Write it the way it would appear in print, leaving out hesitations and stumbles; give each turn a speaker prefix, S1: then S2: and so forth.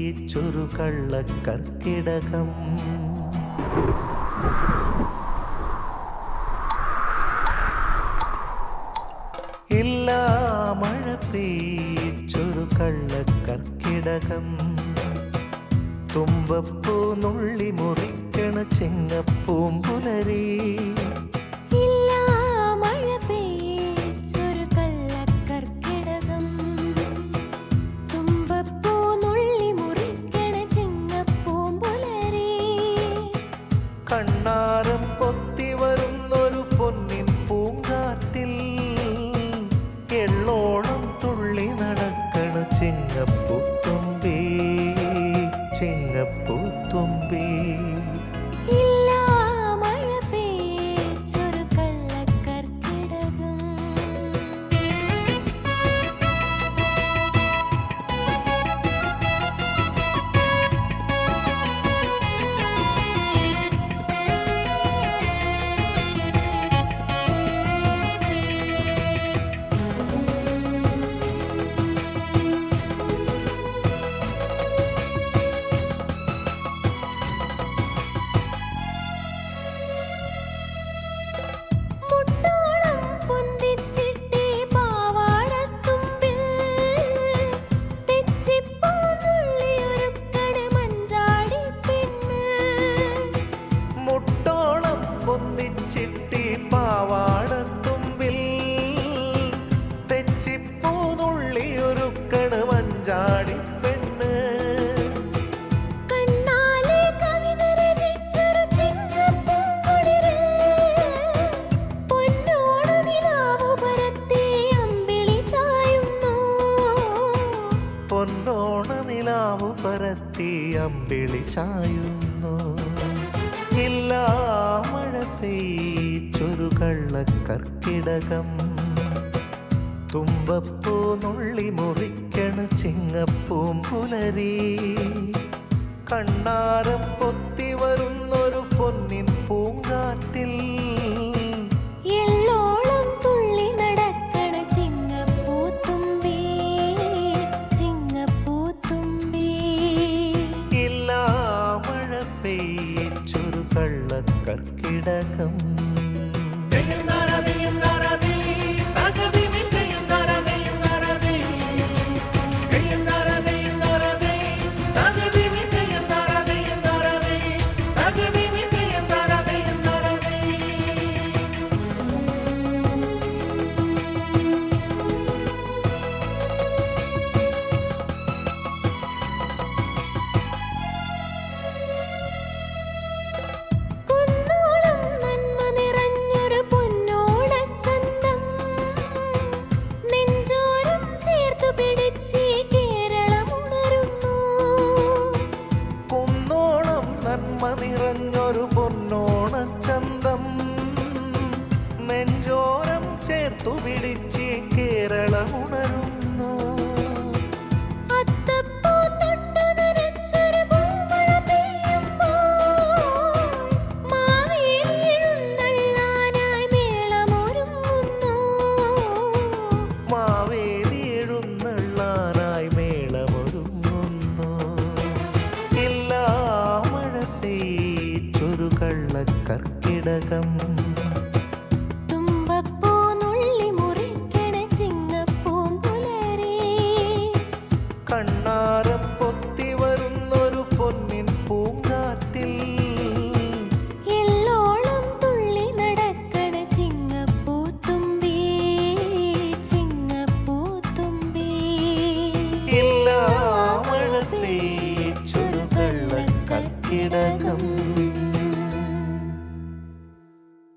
S1: പെയ്ച്ചൊരു കള്ളക്കർക്കിടകം. ഇല്ല മഴ പെയ്ച്ചൊരു കള്ളക്കർക്കിടകം. തുമ്പപ്പൂ നുള്ളി മുറിക്കണ ചിങ്ങപ്പൂമ്പുലരി. കണ്ണാരം പൊത്തി വരുന്നൊരു പൊന്നിൻ പൂങ്കാറ്റിൽ എള്ളോളം തുള്ളി നടക്കണ ചിങ്ങപ്പൂത്തുമ്പി, ചിങ്ങപ്പൂത്തുമ്പി. ചിട്ടി പാവാടത്തുമ്പിൽ തെച്ചിപ്പൂനുള്ളി ഒരുക്കണ മഞ്ചാടി പെണ്ണ്. പൊന്നോണ നിലാവു പരത്തി അമ്പിളി ചായുന്നു. ഇല്ല മഴ പെയ്ച്ചൊരു കള്ളക്കർക്കിടകം. തുമ്പപ്പൂ നുള്ളി മുറിക്കണ ചിങ്ങപ്പൂമ്പുലരി. കണ്ണാരം പൊത്തി വരുന്നൊരു പൊന്നിൻ പൂങ്കാറ്റിൽ
S2: എള്ളോളം തുള്ളി നടക്കണ ചിങ്ങപ്പൂത്തുമ്പി, ചിങ്ങപ്പൂത്തുമ്പി.
S1: ഇല്ല മഴ പെയ്ച്ചൊരു കള്ളക്കർക്കിടകം. നിറഞ്ഞൊരു പൊന്നോണച്ചന്തം നെഞ്ചോരം ചേർത്തു പിടിച്ച് കേരളമുണരുന്നു. മാവേലി എഴുന്നള്ളാനായി മേളമൊരുങ്ങുന്നു. ഇല്ല മഴ പെയ്ച്ചൊരു കള്ളക്കർക്കിടകം.